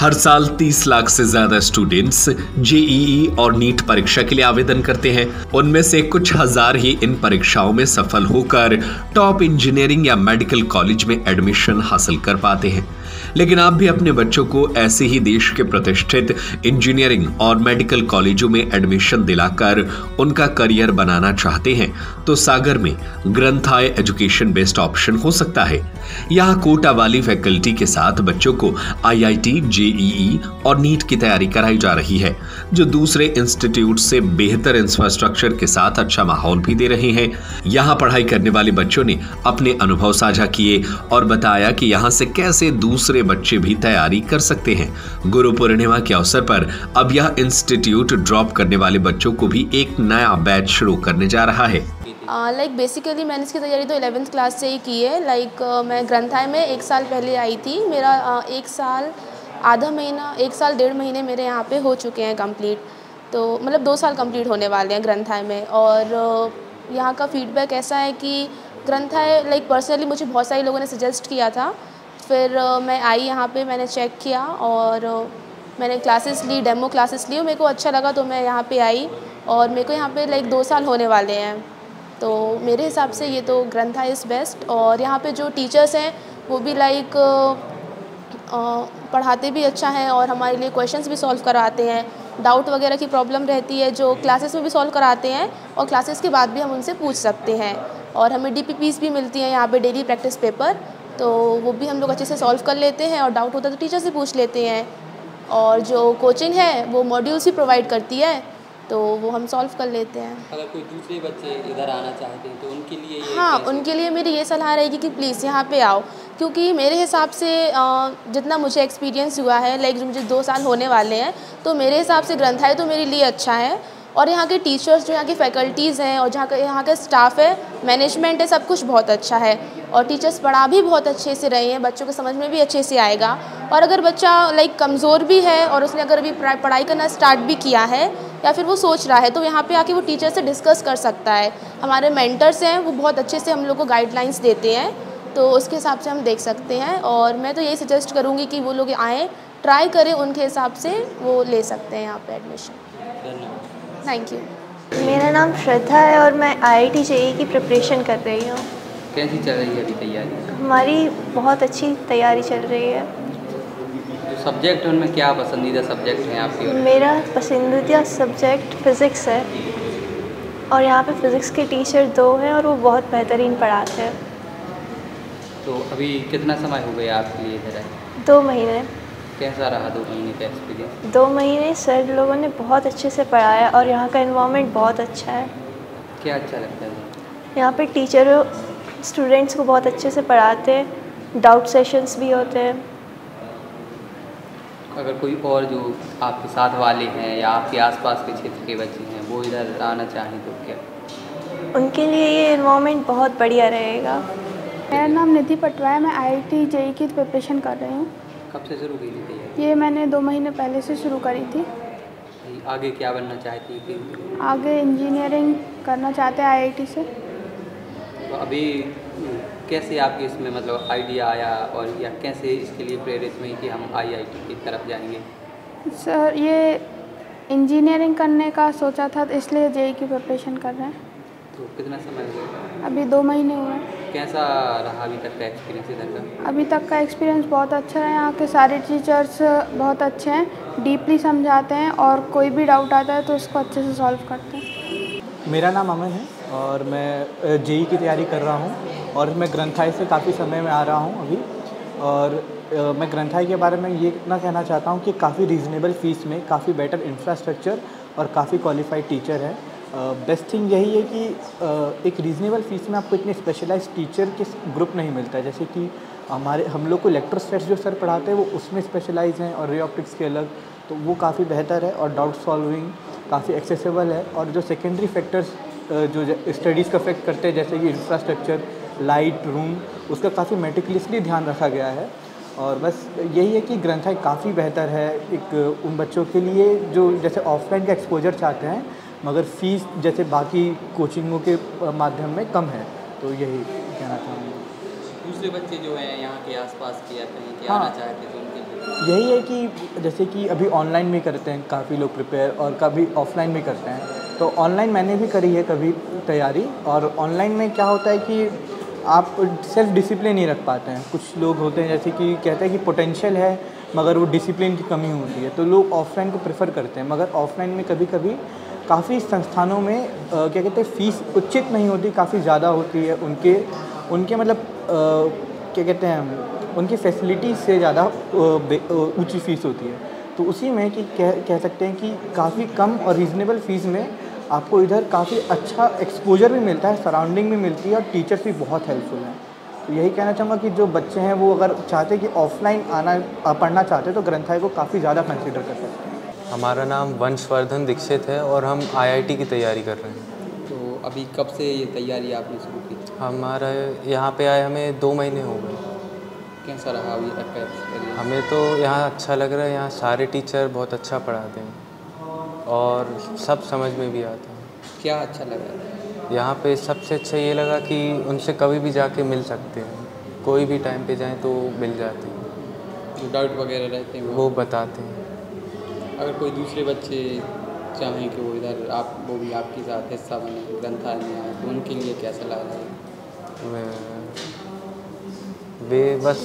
हर साल 30 लाख से ज्यादा स्टूडेंट्स जेईई और नीट परीक्षा के लिए आवेदन करते हैं। उनमें से कुछ हजार ही इन परीक्षाओं में सफल होकर टॉप इंजीनियरिंग या मेडिकल कॉलेज में एडमिशन हासिल कर पाते हैं। लेकिन आप भी अपने बच्चों को ऐसे ही देश के प्रतिष्ठित इंजीनियरिंग और मेडिकल कॉलेजों में एडमिशन दिलाकर उनका करियर बनाना चाहते हैं तो सागर में ग्रंथाय एजुकेशन बेस्ट ऑप्शन हो सकता है। यहाँ कोटा वाली फैकल्टी के साथ बच्चों को आईआईटी, जेईई और नीट की तैयारी कराई जा रही है, जो दूसरे इंस्टीट्यूट से बेहतर इंफ्रास्ट्रक्चर के साथ अच्छा माहौल भी दे रहे हैं। यहाँ पढ़ाई करने वाले बच्चों ने अपने अनुभव साझा किए और बताया कि यहाँ से कैसे दूसरे बच्चे भी तैयारी कर सकते हैं। गुरु पूर्णिमा के अवसर पर अब यह इंस्टीट्यूट ड्रॉप करने वाले बच्चों को भी एक नया बैच शुरू करने जा रहा है। बेसिकली मैंने इसकी तैयारी तो 11th क्लास से ही की है। मैं ग्रंथाय में 1 साल पहले आई थी। मेरा 1 साल आधा महीना 1 साल 1.5 महीने मेरे यहाँ पे हो चुके हैं कंप्लीट। तो मतलब 2 साल कंप्लीट होने वाले हैं ग्रंथाय में। और यहाँ का फीडबैक ऐसा है कि ग्रंथाय पर्सनली मुझे बहुत सारे लोगों ने सजेस्ट किया था। फिर मैं आई यहाँ पे, मैंने चेक किया और मैंने क्लासेस ली, डेमो क्लासेस ली और मेरे को अच्छा लगा तो मैं यहाँ पे आई। और मेरे को यहाँ पे 2 साल होने वाले हैं। तो मेरे हिसाब से ये तो ग्रंथाय इज़ बेस्ट। और यहाँ पे जो टीचर्स हैं वो भी पढ़ाते भी अच्छा हैं और हमारे लिए क्वेश्चंस भी सॉल्व कराते हैं। डाउट वगैरह की प्रॉब्लम रहती है जो क्लासेस में भी सॉल्व कराते हैं और क्लासेस के बाद भी हम उनसे पूछ सकते हैं। और हमें डीपीपीस भी मिलती हैं यहाँ पे, डेली प्रैक्टिस पेपर, तो वो भी हम लोग अच्छे से सॉल्व कर लेते हैं। और डाउट होता है तो टीचर से पूछ लेते हैं। और जो कोचिंग है वो मॉड्यूल्स ही प्रोवाइड करती है, तो वो हम सॉल्व कर लेते हैं। अगर कोई दूसरे बच्चे इधर आना चाहते हैं तो उनके लिए उनके लिए मेरी ये सलाह रहेगी कि प्लीज़ यहाँ पे आओ। क्योंकि मेरे हिसाब से जितना मुझे एक्सपीरियंस हुआ है, जो मुझे 2 साल होने वाले हैं, तो मेरे हिसाब से ग्रंथाय तो मेरे लिए अच्छा है। और यहाँ के टीचर्स, जो यहाँ की फैकल्टीज़ हैं और यहाँ का स्टाफ है, मैनेजमेंट है, सब कुछ बहुत अच्छा है। और टीचर्स पढ़ा भी बहुत अच्छे से रहे हैं, बच्चों को समझ में भी अच्छे से आएगा। और अगर बच्चा कमज़ोर भी है और उसने अगर अभी पढ़ाई करना स्टार्ट भी किया है या फिर वो सोच रहा है, तो यहाँ पे आके वो टीचर से डिस्कस कर सकता है। हमारे मेंटर्स हैं, वो बहुत अच्छे से हम लोग को गाइडलाइंस देते हैं, तो उसके हिसाब से हम देख सकते हैं। और मैं तो यही सजेस्ट करूँगी कि वो लोग आएँ, ट्राई करें, उनके हिसाब से वो ले सकते हैं यहाँ पे एडमिशन। Thank you. मेरा नाम श्रद्धा है और मैं आईआईटी जेईई की प्रिपरेशन कर रही हूँ। कैसी चल रही है अभी तैयारी? हमारी बहुत अच्छी तैयारी चल रही है। जो सब्जेक्ट है उनमें क्या पसंदीदा सब्जेक्ट हैं आपके? मेरा पसंदीदा सब्जेक्ट फ़िज़िक्स है और यहाँ पे फ़िज़िक्स के टीचर 2 हैं और वो बहुत बेहतरीन पढ़ाते हैं। तो अभी कितना समय हो गया आपके लिए इधर आए? 2 महीने। कैसा रहा 2 महीने का एक्सपीरियंस? 2 महीने सर लोगों ने बहुत अच्छे से पढ़ाया और यहाँ का एनवायरनमेंट बहुत अच्छा है। क्या अच्छा लगता है? यहाँ पे टीचर स्टूडेंट्स को बहुत अच्छे से पढ़ाते हैं, डाउट सेशंस भी होते हैं। अगर कोई और जो आपके साथ वाले हैं या आपके आसपास के क्षेत्र के बच्चे हैं वो इधर आना चाहें तो क्या? उनके लिए ये एनवायरनमेंट बहुत बढ़िया रहेगा। मेरा नाम निधि पटवा है। मैं आईआईटी जेईई की प्रिपरेशन कर रही हूँ। कब से शुरू की थी? ये मैंने 2 महीने पहले से शुरू करी थी। आगे क्या बनना चाहती थी? आगे इंजीनियरिंग करना चाहते हैं आईआईटी से। तो अभी कैसे आपके इसमें आइडिया आया और या कैसे इसके लिए प्रेरित हुई कि हम आईआईटी की तरफ जाएंगे? सर ये इंजीनियरिंग करने का सोचा था, तो इसलिए जेईई की प्रिपरेशन कर रहे हैं। तो कितना समय हुआ? अभी 2 महीने हुए। कैसा रहा अभी तक का एक्सपीरियंस इधर का? अभी तक का एक्सपीरियंस बहुत अच्छा है। यहाँ के सारे टीचर्स बहुत अच्छे हैं, डीपली समझाते हैं और कोई भी डाउट आता है तो उसको अच्छे से सॉल्व करते हैं। मेरा नाम अमन है और मैं जेईई की तैयारी कर रहा हूँ और मैं ग्रंथाय से काफ़ी समय में आ रहा हूँ अभी। और मैं ग्रंथाय के बारे में ये ना कहना चाहता हूँ कि काफ़ी रीज़नेबल फ़ीस में काफ़ी बेटर इंफ्रास्ट्रक्चर और काफ़ी क्वालिफाइड टीचर है। बेस्ट थिंग यही है कि एक रीज़नेबल फ़ीस में आपको इतने स्पेशलाइज्ड टीचर के ग्रुप नहीं मिलता है। जैसे कि हम लोग को इलेक्ट्रोस्टैटिक्स जो सर पढ़ाते हैं वो उसमें स्पेशलाइज हैं और रे ऑप्टिक्स के अलग, तो वो काफ़ी बेहतर है और डाउट सॉल्विंग काफ़ी एक्सेसिबल है। और जो सेकेंडरी फैक्टर्स जो स्टडीज़ का अफेक्ट करते हैं, जैसे कि इंफ्रास्ट्रक्चर, लाइट, रूम, उसका काफ़ी मेटिकुलसली ध्यान रखा गया है। और बस यही है कि ग्रंथाय काफ़ी बेहतर है एक उन बच्चों के लिए जो जैसे ऑफलाइन का एक्सपोजर चाहते हैं मगर फ़ीस जैसे बाकी कोचिंगों के माध्यम में कम है। तो यही कहना चाहूँगा। दूसरे बच्चे जो हैं यहाँ के आसपास के या कहीं के हाँ। आना चाहते तो उनके लिए यही है कि जैसे कि अभी ऑनलाइन भी करते हैं काफ़ी लोग प्रिपेयर, और कभी ऑफलाइन भी करते हैं। तो ऑनलाइन मैंने भी करी है कभी तैयारी, और ऑनलाइन में क्या होता है कि आप सेल्फ डिसिप्लिन नहीं रख पाते हैं। कुछ लोग होते हैं जैसे कि कहते हैं कि पोटेंशियल है मगर वो डिसिप्लिन की कमी होती है, तो लोग ऑफलाइन को प्रेफर करते हैं। मगर ऑफलाइन में कभी कभी काफ़ी संस्थानों में क्या कहते हैं फ़ीस उचित नहीं होती, काफ़ी ज़्यादा होती है। उनके मतलब क्या कहते हैं उनकी फैसिलिटीज़ से ज़्यादा ऊंची फ़ीस होती है। तो उसी में कि कह सकते हैं कि काफ़ी कम और रीज़नेबल फ़ीस में आपको इधर काफ़ी अच्छा एक्सपोजर भी मिलता है, सराउंडिंग भी मिलती है, और टीचर्स भी बहुत हेल्पफुल हैं। तो यही कहना चाहूँगा कि जो बच्चे हैं वो अगर चाहते कि ऑफलाइन पढ़ना चाहते तो ग्रंथालय को काफ़ी ज़्यादा कंसिडर कर सकते हैं। हमारा नाम वंशवर्धन दीक्षित है और हम IIT की तैयारी कर रहे हैं। तो अभी कब से ये तैयारी आपने शुरू की? हमारा यहाँ पे आए हमें 2 महीने हो गए। कैसा रहा अभी तक का एक्सपीरियंस? हमें तो यहाँ अच्छा लग रहा है। यहाँ सारे टीचर बहुत अच्छा पढ़ाते हैं और सब समझ में भी आता है। क्या अच्छा लगा? यहाँ पे सबसे अच्छा ये लगा कि उनसे कभी भी जाके मिल सकते हैं, कोई भी टाइम पे जाएं तो मिल जाते हैं। जो डाउट वगैरह रहते हैं वो बताते हैं। अगर कोई दूसरे बच्चे चाहें कि वो इधर वो भी आपके साथ हिस्सा बने ग्रंथालय में आए, तो उनके लिए क्या सलाह है? वे बस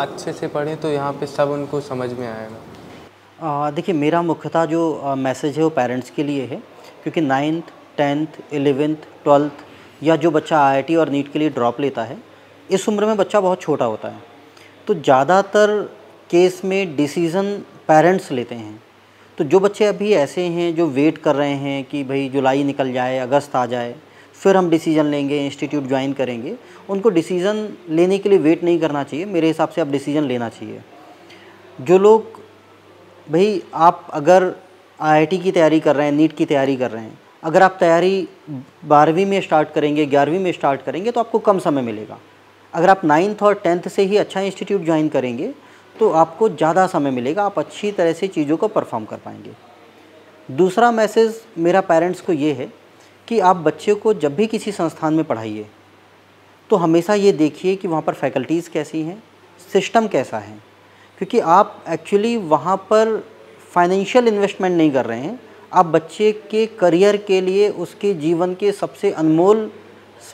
अच्छे से पढ़ें तो यहाँ पे सब उनको समझ में आएगा। देखिए, मेरा मुख्यतः जो मैसेज है वो पेरेंट्स के लिए है, क्योंकि 9th 10th 11th 12th या जो बच्चा IIT और नीट के लिए ड्रॉप लेता है, इस उम्र में बच्चा बहुत छोटा होता है। तो ज़्यादातर केस में डिसीज़न पेरेंट्स लेते हैं। तो जो बच्चे अभी ऐसे हैं जो वेट कर रहे हैं कि भाई जुलाई निकल जाए, अगस्त आ जाए, फिर हम डिसीज़न लेंगे, इंस्टीट्यूट ज्वाइन करेंगे, उनको डिसीज़न लेने के लिए वेट नहीं करना चाहिए। मेरे हिसाब से अब डिसीज़न लेना चाहिए। जो लोग भाई आप अगर IIT की तैयारी कर रहे हैं, नीट की तैयारी कर रहे हैं, अगर आप तैयारी 12वीं में स्टार्ट करेंगे, 11वीं में स्टार्ट करेंगे तो आपको कम समय मिलेगा। अगर आप 9th और 10th से ही अच्छा इंस्टीट्यूट ज्वाइन करेंगे तो आपको ज़्यादा समय मिलेगा, आप अच्छी तरह से चीज़ों को परफॉर्म कर पाएंगे। दूसरा मैसेज मेरा पेरेंट्स को ये है कि आप बच्चे को जब भी किसी संस्थान में पढ़ाइए तो हमेशा ये देखिए कि वहाँ पर फैकल्टीज़ कैसी हैं, सिस्टम कैसा है, क्योंकि आप एक्चुअली वहाँ पर फाइनेंशियल इन्वेस्टमेंट नहीं कर रहे हैं, आप बच्चे के करियर के लिए उसके जीवन के सबसे अनमोल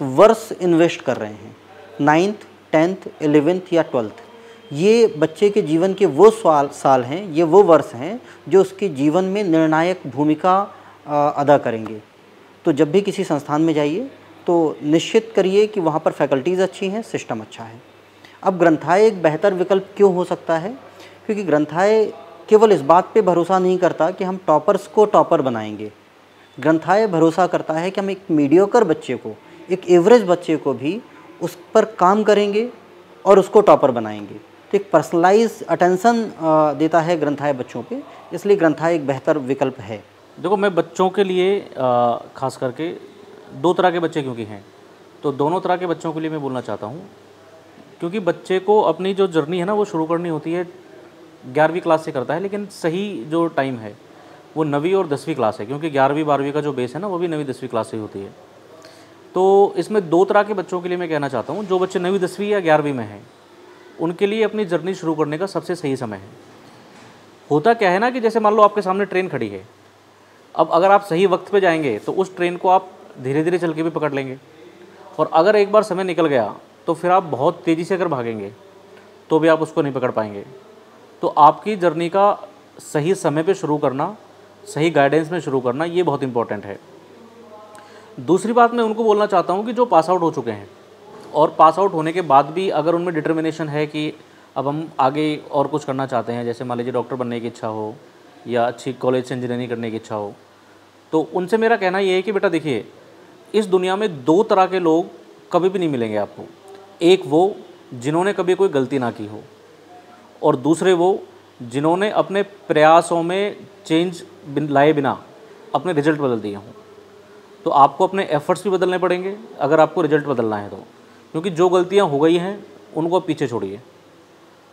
वर्ष इन्वेस्ट कर रहे हैं। 9th 10th 11th या 12th ये बच्चे के जीवन के वो साल हैं, ये वो वर्ष हैं जो उसके जीवन में निर्णायक भूमिका अदा करेंगे। तो जब भी किसी संस्थान में जाइए तो निश्चित करिए कि वहाँ पर फैकल्टीज़ अच्छी हैं, सिस्टम अच्छा है। अब ग्रंथालय एक बेहतर विकल्प क्यों हो सकता है? क्योंकि ग्रंथालय केवल इस बात पे भरोसा नहीं करता कि हम टॉपर्स को टॉपर बनाएंगे। ग्रंथालय भरोसा करता है कि हम एक मीडियोकर बच्चे को, एक एवरेज बच्चे को भी उस पर काम करेंगे और उसको टॉपर बनाएंगे। तो एक पर्सनलाइज अटेंशन देता है ग्रंथालय बच्चों पे, इसलिए ग्रंथालय एक बेहतर विकल्प है। देखो, मैं बच्चों के लिए खास करके 2 तरह के बच्चे क्योंकि हैं, तो दोनों तरह के बच्चों के लिए मैं बोलना चाहता हूँ। क्योंकि बच्चे को अपनी जो जर्नी है ना वो शुरू करनी होती है 11वीं क्लास से करता है, लेकिन सही जो टाइम है वो 9वीं और 10वीं क्लास है, क्योंकि 11वीं 12वीं का जो बेस है ना वो भी 9वीं 10वीं क्लास से ही होती है। तो इसमें 2 तरह के बच्चों के लिए मैं कहना चाहता हूँ। जो बच्चे 9वीं 10वीं या 11वीं में हैं उनके लिए अपनी जर्नी शुरू करने का सबसे सही समय है। होता क्या है ना कि जैसे मान लो आपके सामने ट्रेन खड़ी है, अब अगर आप सही वक्त पे जाएंगे तो उस ट्रेन को आप धीरे धीरे चल के भी पकड़ लेंगे, और अगर एक बार समय निकल गया तो फिर आप बहुत तेज़ी से अगर भागेंगे तो भी आप उसको नहीं पकड़ पाएंगे। तो आपकी जर्नी का सही समय पे शुरू करना, सही गाइडेंस में शुरू करना, ये बहुत इंपॉर्टेंट है। दूसरी बात मैं उनको बोलना चाहता हूँ कि जो पास आउट हो चुके हैं और पास आउट होने के बाद भी अगर उनमें डिटर्मिनेशन है कि अब हम आगे और कुछ करना चाहते हैं, जैसे मान लीजिए डॉक्टर बनने की इच्छा हो या अच्छी कॉलेज से इंजीनियरिंग करने की इच्छा हो, तो उनसे मेरा कहना ये है कि बेटा देखिए, इस दुनिया में 2 तरह के लोग कभी भी नहीं मिलेंगे आपको। एक वो जिन्होंने कभी कोई गलती ना की हो, और दूसरे वो जिन्होंने अपने प्रयासों में चेंज लाए बिना अपने रिजल्ट बदल दिए हों। तो आपको अपने एफर्ट्स भी बदलने पड़ेंगे अगर आपको रिजल्ट बदलना है तो, क्योंकि जो गलतियां हो गई हैं उनको पीछे छोड़िए।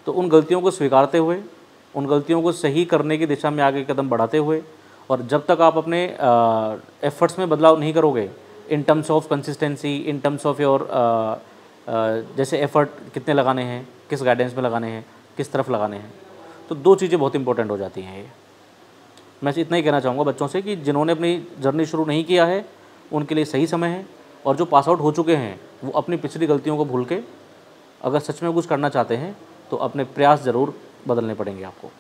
तो उन गलतियों को स्वीकारते हुए, उन गलतियों को सही करने की दिशा में आगे कदम बढ़ाते हुए, और जब तक आप अपने एफर्ट्स में बदलाव नहीं करोगे in terms of consistency, in terms of your जैसे एफ़र्ट कितने लगाने हैं, किस गाइडेंस में लगाने हैं, किस तरफ लगाने हैं, तो 2 चीज़ें बहुत इंपॉर्टेंट हो जाती हैं। ये मैं इतना ही कहना चाहूँगा बच्चों से कि जिन्होंने अपनी जर्नी शुरू नहीं किया है उनके लिए सही समय है, और जो पास आउट हो चुके हैं वो अपनी पिछली गलतियों को भूल के अगर सच में कुछ करना चाहते हैं तो अपने प्रयास ज़रूर बदलने पड़ेंगे आपको।